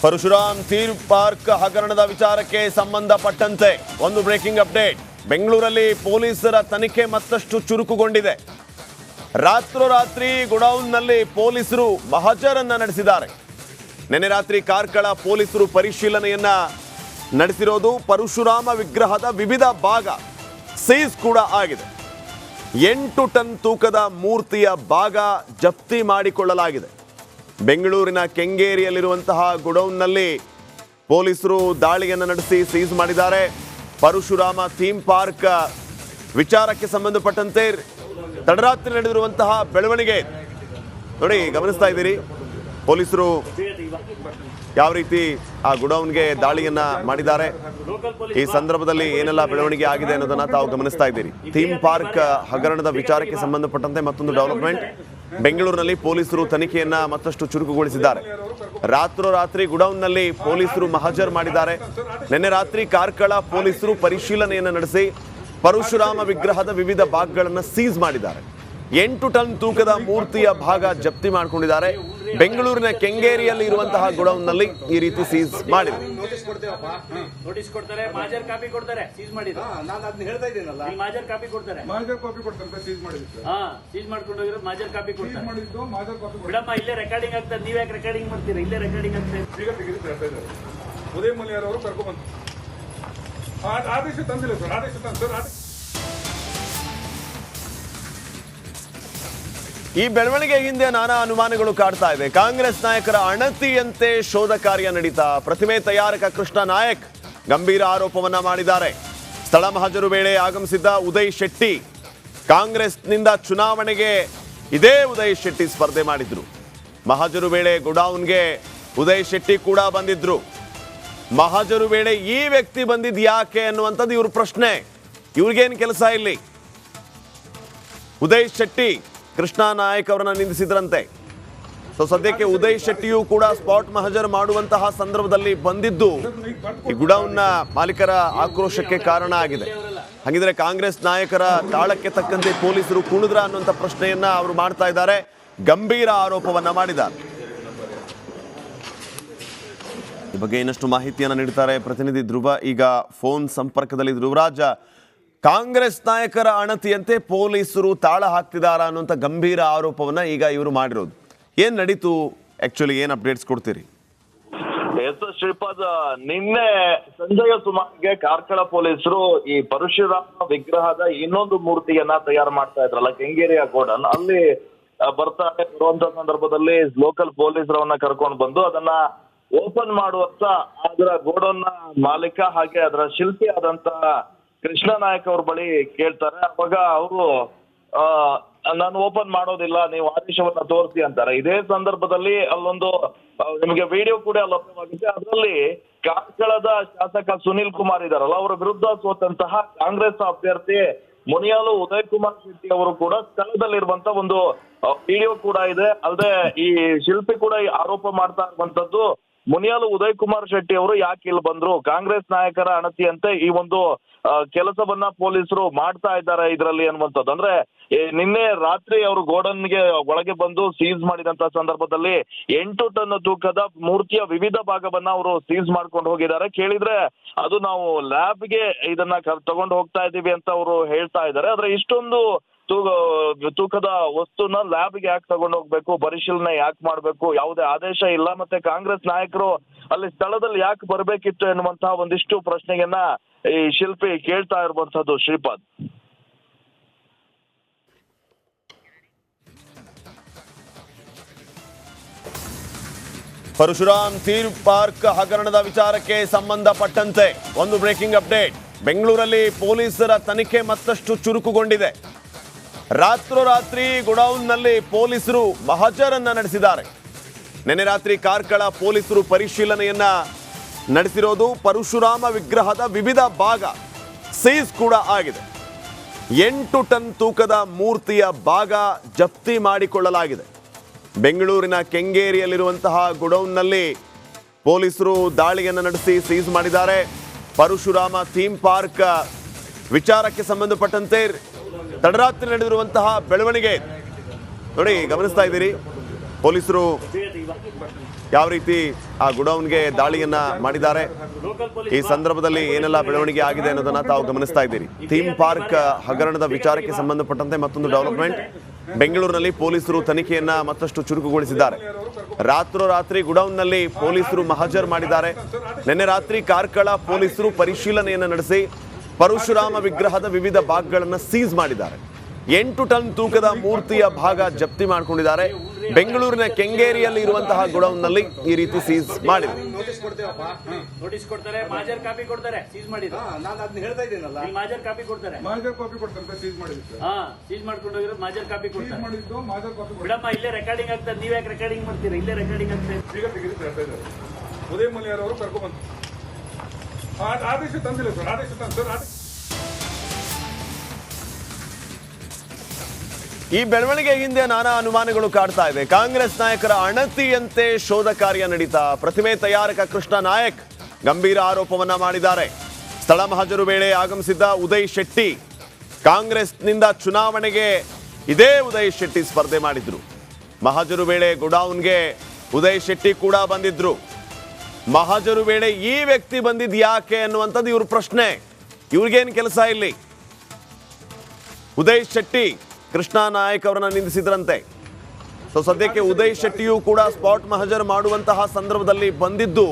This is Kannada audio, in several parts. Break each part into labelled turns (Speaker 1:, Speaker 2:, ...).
Speaker 1: ಪರಶುರಾಮ್ ಥೀಮ್ ಪಾರ್ಕ್ ಹಗರಣದ ವಿಚಾರಕ್ಕೆ ಸಂಬಂಧಪಟ್ಟಂತೆ ಒಂದು ಬ್ರೇಕಿಂಗ್ ಅಪ್ಡೇಟ್. ಬೆಂಗಳೂರಲ್ಲಿ ಪೊಲೀಸರ ತನಿಖೆ ಮತ್ತಷ್ಟು ಚುರುಕುಗೊಂಡಿದೆ. ರಾತ್ರೋರಾತ್ರಿ ಗೋಡೌನ್ನಲ್ಲಿ ಪೊಲೀಸರು ಮಹಜರನ್ನ ನಡೆಸಿದ್ದಾರೆ. ನಿನ್ನೆ ರಾತ್ರಿ ಕಾರ್ಕಳ ಪೊಲೀಸರು ಪರಿಶೀಲನೆಯನ್ನ ನಡೆಸಿರೋದು. ಪರಶುರಾಮ ವಿಗ್ರಹದ ವಿವಿಧ ಭಾಗ ಸೀಸ್ ಕೂಡ ಆಗಿದೆ. 8 ಟನ್ ತೂಕದ ಮೂರ್ತಿಯ ಭಾಗ ಜಪ್ತಿ ಮಾಡಿಕೊಳ್ಳಲಾಗಿದೆ. ಬೆಂಗಳೂರಿನ ಕೆಂಗೇರಿಯಲ್ಲಿರುವಂತಹ ಗೋಡೌನ್ನಲ್ಲಿ ಪೊಲೀಸರು ದಾಳಿಯನ್ನು ನಡೆಸಿ ಸೀಸ್ ಮಾಡಿದ್ದಾರೆ. ಪರಶುರಾಮ ಥೀಮ್ ಪಾರ್ಕ್ ವಿಚಾರಕ್ಕೆ ಸಂಬಂಧಪಟ್ಟಂತೆ ತಡರಾತ್ರಿ ನಡೆದಿರುವಂತಹ ಬೆಳವಣಿಗೆ ನೋಡಿ, ಗಮನಿಸ್ತಾ ಇದ್ದೀರಿ. ಪೊಲೀಸರು ಯಾವ ರೀತಿ ಆ ಗೋಡೌನ್ಗೆ ದಾಳಿಯನ್ನ ಮಾಡಿದ್ದಾರೆ, ಈ ಸಂದರ್ಭದಲ್ಲಿ ಏನೆಲ್ಲ ಬೆಳವಣಿಗೆ ಆಗಿದೆ ಅನ್ನೋದನ್ನ ತಾವು ಗಮನಿಸ್ತಾ ಇದ್ದೀರಿ. ಥೀಮ್ ಪಾರ್ಕ್ ಹಗರಣದ ವಿಚಾರಕ್ಕೆ ಸಂಬಂಧಪಟ್ಟಂತೆ ಮತ್ತೊಂದು ಡೆವಲಪ್ಮೆಂಟ್. ಬೆಂಗಳೂರಿನಲ್ಲಿ ಪೊಲೀಸರು ತನಿಖೆಯನ್ನ ಮತ್ತಷ್ಟು ಚುರುಕುಗೊಳಿಸಿದ್ದಾರೆ. ರಾತ್ರೋರಾತ್ರಿ ಗೋಡೌನ್ನಲ್ಲಿ ಪೊಲೀಸರು ಮಹಜರ್ ಮಾಡಿದ್ದಾರೆ. ನಿನ್ನೆ ರಾತ್ರಿ ಕಾರ್ಕಳ ಪೊಲೀಸರು ಪರಿಶೀಲನೆಯನ್ನ ನಡೆಸಿ ಪರಶುರಾಮ ವಿಗ್ರಹದ ವಿವಿಧ ಭಾಗಗಳನ್ನು ಸೀಸ್ ಮಾಡಿದ್ದಾರೆ. 8 ಟನ್ ತೂಕದ ಮೂರ್ತಿಯ ಭಾಗ ಜಪ್ತಿ ಮಾಡಿಕೊಂಡಿದ್ದಾರೆ. ಬೆಂಗಳೂರಿನ ಕೆಂಗೇರಿಯಲ್ಲಿ ಇರುವಂತಹ ಗೋಡೌನ್ನಲ್ಲಿ ಈ ರೀತಿ ಸೀಸ್ ಮಾಡಿದೆ.
Speaker 2: ಉದಯ ಮಲ್ಯಾರ್ ಅವರು ಕರ್ಕೊಂಡ್ಬಂದು ಆದೇಶ ತಂದಿಲ್ಲ ಸರ್. ಆದೇಶ ತಂದು
Speaker 1: ಈ ಬೆಳವಣಿಗೆ ಹಿಂದೆ ನಾನಾ ಅನುಮಾನಗಳು ಕಾಡ್ತಾ ಇದೆ. ಕಾಂಗ್ರೆಸ್ ನಾಯಕರ ಅಣತಿಯಂತೆ ಶೋಧ ಕಾರ್ಯ ನಡೀತಾ ಪ್ರತಿಮೆ ತಯಾರಕ ಕೃಷ್ಣ ನಾಯಕ್ ಗಂಭೀರ ಆರೋಪವನ್ನ ಮಾಡಿದ್ದಾರೆ. ಸ್ಥಳ ಮಹಜರು ವೇಳೆ ಆಗಮಿಸಿದ್ದ ಉದಯ್ ಶೆಟ್ಟಿ, ಕಾಂಗ್ರೆಸ್ನಿಂದ ಚುನಾವಣೆಗೆ ಇದೇ ಉದಯ್ ಶೆಟ್ಟಿ ಸ್ಪರ್ಧೆ ಮಾಡಿದ್ರು. ಮಹಜರು ವೇಳೆ ಗೋಡೌನ್ಗೆ ಉದಯ್ ಶೆಟ್ಟಿ ಕೂಡ ಬಂದಿದ್ರು. ಮಹಜರು ವೇಳೆ ಈ ವ್ಯಕ್ತಿ ಬಂದಿದ್ ಯಾಕೆ ಅನ್ನುವಂಥದ್ದು ಇವ್ರ ಪ್ರಶ್ನೆ. ಇವ್ರಿಗೇನು ಕೆಲಸ ಇಲ್ಲಿ? ಉದಯ್ ಶೆಟ್ಟಿ ಕೃಷ್ಣ ನಾಯಕ್ ಅವರನ್ನ ನಿಂದಿಸಿದ್ರಂತೆ. ಸೊ ಸದ್ಯಕ್ಕೆ ಉದಯ್ ಶೆಟ್ಟಿಯೂ ಕೂಡ ಸ್ಪಾಟ್ ಮಹಜರ್ ಮಾಡುವಂತಹ ಸಂದರ್ಭದಲ್ಲಿ ಬಂದಿದ್ದು ಈ ಗುಡೌನ್ನ ಮಾಲೀಕರ ಆಕ್ರೋಶಕ್ಕೆ ಕಾರಣ ಆಗಿದೆ. ಹಾಗಿದ್ರೆ ಕಾಂಗ್ರೆಸ್ ನಾಯಕರ ತಾಳಕ್ಕೆ ತಕ್ಕಂತೆ ಪೊಲೀಸರು ಕುಣಿದ್ರ ಅನ್ನುವಂಥ ಪ್ರಶ್ನೆಯನ್ನ ಅವರು ಮಾಡ್ತಾ ಇದ್ದಾರೆ. ಗಂಭೀರ ಆರೋಪವನ್ನ ಮಾಡಿದ್ದಾರೆ. ಈ ಬಗ್ಗೆ ಇನ್ನಷ್ಟು ಮಾಹಿತಿಯನ್ನು ನೀಡ್ತಾರೆ ಪ್ರತಿನಿಧಿ ಧ್ರುವ. ಈಗ ಫೋನ್ ಸಂಪರ್ಕದಲ್ಲಿ ಧ್ರುವರಾಜ. ಕಾಂಗ್ರೆಸ್ ನಾಯಕರ ಅಣತಿಯಂತೆ ಪೊಲೀಸರು ತಾಳ ಹಾಕ್ತಿದಾರ ಅನ್ನುವಂಥ ಗಂಭೀರ ಆರೋಪವನ್ನ ಈಗ ಇವರು ಮಾಡಿರೋದು. ಏನ್ ನಡೀತು ಆಕ್ಚುಲಿ, ಏನ್ ಅಪ್ಡೇಟ್ಸ್ ಕೊಡ್ತೀರಿ?
Speaker 3: ಎಸ್ ಶ್ರೀಪಾದ್, ನಿನ್ನೆ ಸಂಜೆಯ ಸುಮಾರಿಗೆ ಕಾರ್ಕಳ ಪೊಲೀಸರು ಈ ಪರಶುರಾಮ ವಿಗ್ರಹದ ಇನ್ನೊಂದು ಮೂರ್ತಿಯನ್ನ ತಯಾರು ಮಾಡ್ತಾ ಇದ್ರಲ್ಲ ಕೆಂಗೇರಿಯ ಗೋಡನ್, ಅಲ್ಲಿ ಬರುವಂತ ಸಂದರ್ಭದಲ್ಲಿ ಲೋಕಲ್ ಪೊಲೀಸರವನ್ನ ಕರ್ಕೊಂಡು ಬಂದು ಅದನ್ನ ಓಪನ್ ಮಾಡುವಂತ ಅದರ ಗೋಡೌನ್ನ ಮಾಲೀಕ ಹಾಗೆ ಅದರ ಶಿಲ್ಪಿ ಆದಂತ ಕೃಷ್ಣ ನಾಯಕ್ ಅವ್ರ ಬಳಿ ಕೇಳ್ತಾರೆ. ಅವಾಗ ಅವರು ನಾನು ಓಪನ್ ಮಾಡೋದಿಲ್ಲ, ನೀವು ಆದೇಶವನ್ನ ತೋರಿಸಿ ಅಂತಾರೆ. ಇದೇ ಸಂದರ್ಭದಲ್ಲಿ ಅಲ್ಲೊಂದು ನಿಮಗೆ ವಿಡಿಯೋ ಕೂಡ ಲಭ್ಯವಾಗಿದೆ. ಅದರಲ್ಲಿ ಕಾರ್ಕಳದ ಶಾಸಕ ಸುನಿಲ್ ಕುಮಾರ್ ಇದಾರಲ್ಲ, ಅವರ ವಿರುದ್ಧ ಸೋತಂತಹ ಕಾಂಗ್ರೆಸ್ ಅಭ್ಯರ್ಥಿ ಮುನಿಯಾಲು ಉದಯ್ ಕುಮಾರ್ ಶೆಟ್ಟಿ ಅವರು ಕೂಡ ಸ್ಥಳದಲ್ಲಿರುವಂತ ಒಂದು ವಿಡಿಯೋ ಕೂಡ ಇದೆ. ಅಲ್ಲದೆ ಈ ಶಿಲ್ಪಿ ಕೂಡ ಆರೋಪ ಮಾಡ್ತಾ ಇರುವಂತದ್ದು, ಮುನಿಯಾಲು ಉದಯ್ ಕುಮಾರ್ ಶೆಟ್ಟಿ ಅವರು ಯಾಕೆ ಇಲ್ಲಿ ಬಂದ್ರು, ಕಾಂಗ್ರೆಸ್ ನಾಯಕರ ಅಣತಿಯಂತೆ ಈ ಒಂದು ಕೆಲಸವನ್ನ ಪೊಲೀಸರು ಮಾಡ್ತಾ ಇದ್ದಾರೆ ಇದರಲ್ಲಿ ಅನ್ನುವಂಥದ್ದು. ಅಂದ್ರೆ ನಿನ್ನೆ ರಾತ್ರಿ ಅವರು ಗೋಡನ್ಗೆ ಒಳಗೆ ಬಂದು ಸೀಸ್ ಮಾಡಿದಂತ ಸಂದರ್ಭದಲ್ಲಿ 8 ಟನ್ ತೂಕದ ಮೂರ್ತಿಯ ವಿವಿಧ ಭಾಗವನ್ನ ಅವರು ಸೀಸ್ ಮಾಡ್ಕೊಂಡು ಹೋಗಿದ್ದಾರೆ. ಕೇಳಿದ್ರೆ ಅದು ನಾವು ಲ್ಯಾಬ್ಗೆ ಇದನ್ನ ತಗೊಂಡು ಹೋಗ್ತಾ ಇದೀವಿ ಅಂತ ಅವರು ಹೇಳ್ತಾ ಇದ್ದಾರೆ. ಆದ್ರೆ ಇಷ್ಟೊಂದು ತೂಕದ ವಸ್ತುನ ಲ್ಯಾಬ್ಗೆ ಯಾಕೆ ತಗೊಂಡು ಹೋಗ್ಬೇಕು, ಪರಿಶೀಲನೆ ಯಾಕೆ ಮಾಡ್ಬೇಕು, ಯಾವುದೇ ಆದೇಶ ಇಲ್ಲ, ಮತ್ತೆ ಕಾಂಗ್ರೆಸ್ ನಾಯಕರು ಅಲ್ಲಿ ಸ್ಥಳದಲ್ಲಿ ಯಾಕೆ ಬರ್ಬೇಕಿತ್ತು ಎನ್ನುವಂತಹ ಒಂದಿಷ್ಟು ಪ್ರಶ್ನೆಯನ್ನ ಈ ಶಿಲ್ಪಿ ಕೇಳ್ತಾ ಇರುವಂತದ್ದು ಶ್ರೀಪಾದ್.
Speaker 1: ಪರಶುರಾಮ್ ಥೀಮ್ ಪಾರ್ಕ್ ಹಗರಣದ ವಿಚಾರಕ್ಕೆ ಸಂಬಂಧಪಟ್ಟಂತೆ ಒಂದು ಬ್ರೇಕಿಂಗ್ ಅಪ್ಡೇಟ್. ಬೆಂಗಳೂರಲ್ಲಿ ಪೊಲೀಸರ ತನಿಖೆ ಮತ್ತಷ್ಟು ಚುರುಕುಗೊಂಡಿದೆ. ರಾತ್ರೋರಾತ್ರಿ ಗೋಡೌನ್ನಲ್ಲಿ ಪೊಲೀಸರು ಮಹಜರನ್ನ ನಡೆಸಿದ್ದಾರೆ. ನಿನ್ನೆ ರಾತ್ರಿ ಕಾರ್ಕಳ ಪೊಲೀಸರು ಪರಿಶೀಲನೆಯನ್ನ ನಡೆಸಿರೋದು. ಪರಶುರಾಮ ವಿಗ್ರಹದ ವಿವಿಧ ಭಾಗ ಸೀಸ್ ಕೂಡ ಆಗಿದೆ. 8 ಟನ್ ತೂಕದ ಮೂರ್ತಿಯ ಭಾಗ ಜಪ್ತಿ ಮಾಡಿಕೊಳ್ಳಲಾಗಿದೆ. ಬೆಂಗಳೂರಿನ ಕೆಂಗೇರಿಯಲ್ಲಿರುವಂತಹ ಗೋಡೌನ್ನಲ್ಲಿ ಪೊಲೀಸರು ದಾಳಿಯನ್ನು ನಡೆಸಿ ಸೀಸ್ ಮಾಡಿದ್ದಾರೆ. ಪರಶುರಾಮ ಥೀಮ್ ಪಾರ್ಕ್ ವಿಚಾರಕ್ಕೆ ಸಂಬಂಧಪಟ್ಟಂತೆ ತಡರಾತ್ರಿ ನಡೆದಿರುವಂತಹ ಬೆಳವಣಿಗೆ ನೋಡಿ, ಗಮನಿಸ್ತಾ ಇದ್ದೀರಿ. ಪೊಲೀಸರು ಯಾವ ರೀತಿ ಆ ಗುಡೌನ್ಗೆ ದಾಳಿಯನ್ನ ಮಾಡಿದ್ದಾರೆ, ಈ ಸಂದರ್ಭದಲ್ಲಿ ಏನೆಲ್ಲ ಬೆಳವಣಿಗೆ ಆಗಿದೆ ಅನ್ನೋದನ್ನ ತಾವು ಗಮನಿಸ್ತಾ ಇದ್ದೀರಿ. ಥೀಮ್ ಪಾರ್ಕ್ ಹಗರಣದ ವಿಚಾರಕ್ಕೆ ಸಂಬಂಧಪಟ್ಟಂತೆ ಮತ್ತೊಂದು ಡೆವಲಪ್ಮೆಂಟ್. ಬೆಂಗಳೂರಿನಲ್ಲಿ ಪೊಲೀಸರು ತನಿಖೆಯನ್ನ ಮತ್ತಷ್ಟು ಚುರುಕುಗೊಳಿಸಿದ್ದಾರೆ. ರಾತ್ರೋರಾತ್ರಿ ಗುಡೌನ್ನಲ್ಲಿ ಪೊಲೀಸರು ಮಹಜರ್ ಮಾಡಿದ್ದಾರೆ. ನಿನ್ನೆ ರಾತ್ರಿ ಕಾರ್ಕಳ ಪೊಲೀಸರು ಪರಿಶೀಲನೆಯನ್ನು ನಡೆಸಿ ಪರಶುರಾಮ ವಿಗ್ರಹದ ವಿವಿಧ ಭಾಗಗಳನ್ನು ಸೀಸ್ ಮಾಡಿದ್ದಾರೆ. 8 ಟನ್ ತೂಕದ ಮೂರ್ತಿಯ ಭಾಗ ಜಪ್ತಿ ಮಾಡಿಕೊಂಡಿದ್ದಾರೆ. ಬೆಂಗಳೂರಿನ ಕೆಂಗೇರಿಯಲ್ಲಿ ಇರುವಂತಹ ಗುಡೌನ್ನಲ್ಲಿ ಈ ರೀತಿ ಸೀಸ್ ಮಾಡಿದೆ.
Speaker 4: ನೋಟಿಸ್ ಕೊಡ್ತಾರೆ, ಮಾಜರ್ ಕಾಪಿ ಕೊಡ್ತಾರೆ, ಸೀಸ್ ಮಾಡಿದ್ರು. ನಾನು ಅದನ್ನ ಹೇಳ್ತಾ ಇದ್ದೀನಲ್ಲ, ಮಾಜರ್ ಕಾಪಿ ಕೊಡ್ತಾರೆ.
Speaker 2: ಮಾಜರ್ ಕಾಪಿ ಕೊಡ್ತಾರೆ, ಸೀಸ್ ಮಾಡಿದ್ರು.
Speaker 4: ಸೀಸ್ ಮಾಡ್ಕೊಂಡು ಹೋಗಿರೋ ಮಾಜರ್ ಕಾಪಿ ಕೊಡ್ತಾರೆ.
Speaker 2: ಮಾಡಿದ್ದು ಮಾಜರ್ ಕಾಪಿ
Speaker 4: ಬಿಡಮ್ಮ, ಇಲ್ಲೇ ರೆಕಾರ್ಡಿಂಗ್ ಆಗ್ತದೆ. ನೀವ್ ಯಾಕೆ ರೆಕಾರ್ಡಿಂಗ್ ಮಾಡ್ತೀರಾ? ಇಲ್ಲೇ ರೆಕಾರ್ಡಿಂಗ್ ಆಗ್ತದೆ.
Speaker 2: ಈಗ ತೆಗೆದು ಹೇಳ್ತಾ ಇದ್ದಾರೆ. ಉದಯ ಮಲ್ಯಾರ್ ಅವರು ಕರ್ಕೊಂಡ್ಬಂದು ಆದೇಶ ತಂದಿಲ್ಲ ಸರ್. ಆದೇಶ ತಂದು
Speaker 1: ಈ ಬೆಳವಣಿಗೆ ಹಿಂದೆ ನಾನಾ ಅನುಮಾನಗಳು ಕಾಡ್ತಾ ಇದೆ. ಕಾಂಗ್ರೆಸ್ ನಾಯಕರ ಅಣತಿಯಂತೆ ಶೋಧ ಕಾರ್ಯ ನಡೀತಾ ಪ್ರತಿಮೆ ತಯಾರಕ ಕೃಷ್ಣ ನಾಯಕ್ ಗಂಭೀರ ಆರೋಪವನ್ನ ಮಾಡಿದ್ದಾರೆ. ಸ್ಥಳ ಮಹಜರು ವೇಳೆ ಆಗಮಿಸಿದ್ದ ಉದಯ್ ಶೆಟ್ಟಿ, ಕಾಂಗ್ರೆಸ್ನಿಂದ ಚುನಾವಣೆಗೆ ಇದೇ ಉದಯ್ ಶೆಟ್ಟಿ ಸ್ಪರ್ಧೆ ಮಾಡಿದ್ರು. ಮಹಜರು ವೇಳೆ ಗೋಡೌನ್ಗೆ ಉದಯ್ ಶೆಟ್ಟಿ ಕೂಡ ಬಂದಿದ್ರು. ಮಹಜರು ವೇಳೆ ಈ ವ್ಯಕ್ತಿ ಬಂದಿದ್ ಯಾಕೆ ಅನ್ನುವಂಥದ್ದು ಇವ್ರ ಪ್ರಶ್ನೆ. ಇವ್ರಿಗೇನು ಕೆಲಸ ಇಲ್ಲಿ? ಉದಯ್ ಶೆಟ್ಟಿ ಕೃಷ್ಣ ನಾಯಕ್ ಅವರನ್ನ ನಿಂದಿಸಿದ್ರಂತೆ. ಸೊ ಸದ್ಯಕ್ಕೆ ಉದಯ್ ಶೆಟ್ಟಿಯೂ ಕೂಡ ಸ್ಪಾಟ್ ಮಹಜರ್ ಮಾಡುವಂತಹ ಸಂದರ್ಭದಲ್ಲಿ ಬಂದಿದ್ದು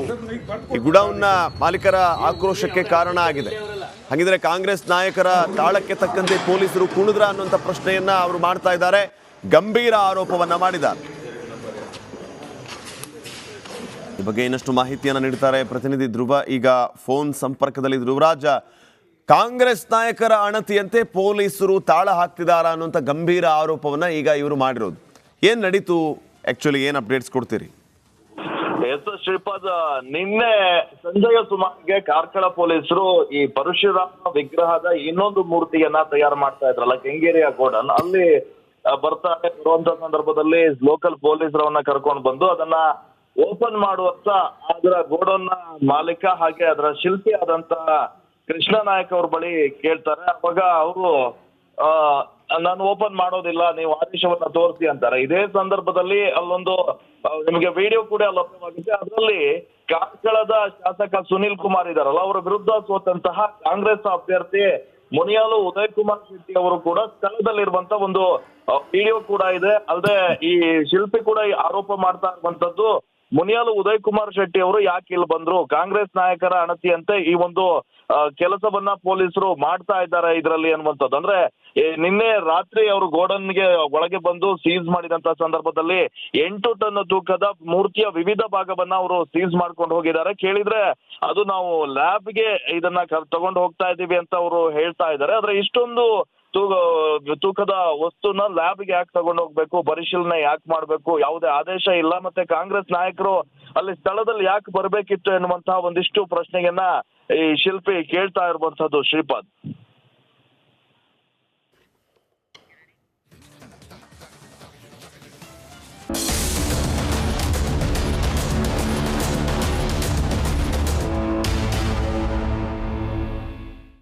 Speaker 1: ಈ ಗುಡೌನ್ನ ಮಾಲೀಕರ ಆಕ್ರೋಶಕ್ಕೆ ಕಾರಣ ಆಗಿದೆ. ಹಾಗಿದ್ರೆ ಕಾಂಗ್ರೆಸ್ ನಾಯಕರ ತಾಳಕ್ಕೆ ತಕ್ಕಂತೆ ಪೊಲೀಸರು ಕುಣಿದ್ರ ಅನ್ನುವಂಥ ಪ್ರಶ್ನೆಯನ್ನ ಅವರು ಮಾಡ್ತಾ ಇದ್ದಾರೆ. ಗಂಭೀರ ಆರೋಪವನ್ನ ಮಾಡಿದ್ದಾರೆ. ಈ ಬಗ್ಗೆ ಇನ್ನಷ್ಟು ಮಾಹಿತಿಯನ್ನು ನೀಡ್ತಾರೆ ಪ್ರತಿನಿಧಿ ಧ್ರುವ. ಈಗ ಫೋನ್ ಸಂಪರ್ಕದಲ್ಲಿ ಧ್ರುವರಾಜ, ಕಾಂಗ್ರೆಸ್ ನಾಯಕರ ಅಣತಿಯಂತೆ ಪೊಲೀಸರು ತಾಳ ಹಾಕ್ತಿದಾರ ಅನ್ನುವಂಥ ಗಂಭೀರ ಆರೋಪವನ್ನ ಈಗ ಇವರು ಮಾಡಿರೋದು. ಏನ್ ನಡೀತು ಆಕ್ಚುಲಿ, ಏನ್ ಅಪ್ಡೇಟ್ಸ್ ಕೊಡ್ತೀರಿ?
Speaker 3: ಎಸ್ ಶ್ರೀಪಾದ್, ನಿನ್ನೆ ಸಂಜೆಯ ಸುಮಾರಿಗೆ ಕಾರ್ಕಳ ಪೊಲೀಸರು ಈ ಪರಶುರಾಮ ವಿಗ್ರಹದ ಇನ್ನೊಂದು ಮೂರ್ತಿಯನ್ನ ತಯಾರು ಮಾಡ್ತಾ ಇದ್ರಲ್ಲ ಕೆಂಗೇರಿಯ ಗೋಡನ್, ಅಲ್ಲಿ ಬರುವಂತ ಸಂದರ್ಭದಲ್ಲಿ ಲೋಕಲ್ ಪೊಲೀಸರವನ್ನ ಕರ್ಕೊಂಡು ಬಂದು ಅದನ್ನ ಓಪನ್ ಮಾಡುವಂತ ಅದರ ಗೋಡೌನ್ ಮಾಲೀಕ ಹಾಗೆ ಅದರ ಶಿಲ್ಪಿ ಆದಂತಹ ಕೃಷ್ಣ ನಾಯಕ್ ಅವ್ರ ಬಳಿ ಕೇಳ್ತಾರೆ. ಅವಾಗ ಅವರು ನಾನು ಓಪನ್ ಮಾಡೋದಿಲ್ಲ, ನೀವು ಆದೇಶವನ್ನ ತೋರಿಸಿ ಅಂತಾರೆ. ಇದೇ ಸಂದರ್ಭದಲ್ಲಿ ಅಲ್ಲೊಂದು ನಿಮಗೆ ವಿಡಿಯೋ ಕೂಡ ಲಭ್ಯವಾಗಿದೆ. ಅದರಲ್ಲಿ ಕಾರ್ಕಳದ ಶಾಸಕ ಸುನಿಲ್ ಕುಮಾರ್ ಇದಾರಲ್ಲ, ಅವರ ವಿರುದ್ಧ ಸೋತಂತಹ ಕಾಂಗ್ರೆಸ್ ಅಭ್ಯರ್ಥಿ ಮುನಿಯಾಲು ಉದಯ್ ಕುಮಾರ್ ಶೆಟ್ಟಿ ಅವರು ಕೂಡ ಸ್ಥಳದಲ್ಲಿರುವಂತ ಒಂದು ವಿಡಿಯೋ ಕೂಡ ಇದೆ. ಅಲ್ಲದೆ ಈ ಶಿಲ್ಪಿ ಕೂಡ ಆರೋಪ ಮಾಡ್ತಾ ಇರುವಂತದ್ದು, ಮುನಿಯಾಲು ಉದಯ್ ಕುಮಾರ್ ಶೆಟ್ಟಿ ಅವರು ಯಾಕೆ ಇಲ್ಲಿ ಬಂದ್ರು, ಕಾಂಗ್ರೆಸ್ ನಾಯಕರ ಅಣತಿಯಂತೆ ಈ ಒಂದು ಕೆಲಸವನ್ನ ಪೊಲೀಸರು ಮಾಡ್ತಾ ಇದ್ದಾರೆ ಇದರಲ್ಲಿ ಅನ್ನುವಂಥದ್ದು. ಅಂದ್ರೆ ನಿನ್ನೆ ರಾತ್ರಿ ಅವರು ಗೋಡನ್ಗೆ ಒಳಗೆ ಬಂದು ಸೀಸ್ ಮಾಡಿದಂತ ಸಂದರ್ಭದಲ್ಲಿ 8 ಟನ್ ತೂಕದ ಮೂರ್ತಿಯ ವಿವಿಧ ಭಾಗವನ್ನ ಅವರು ಸೀಸ್ ಮಾಡ್ಕೊಂಡು ಹೋಗಿದ್ದಾರೆ. ಕೇಳಿದ್ರೆ ಅದು ನಾವು ಲ್ಯಾಬ್ಗೆ ಇದನ್ನ ತಗೊಂಡು ಹೋಗ್ತಾ ಇದೀವಿ ಅಂತ ಅವರು ಹೇಳ್ತಾ ಇದ್ದಾರೆ. ಆದ್ರೆ ಇಷ್ಟೊಂದು ತೂಕದ ವಸ್ತುನ ಲ್ಯಾಬ್ಗೆ ಯಾಕೆ ತಗೊಂಡು ಹೋಗ್ಬೇಕು, ಪರಿಶೀಲನೆ ಯಾಕೆ ಮಾಡ್ಬೇಕು, ಯಾವುದೇ ಆದೇಶ ಇಲ್ಲ, ಮತ್ತೆ ಕಾಂಗ್ರೆಸ್ ನಾಯಕರು ಅಲ್ಲಿ ಸ್ಥಳದಲ್ಲಿ ಯಾಕೆ ಬರ್ಬೇಕಿತ್ತು ಎನ್ನುವಂತಹ ಒಂದಿಷ್ಟು ಪ್ರಶ್ನೆಯನ್ನ ಈ ಶಿಲ್ಪಿ ಕೇಳ್ತಾ ಇರುವಂತದ್ದು ಶ್ರೀಪಾದ್.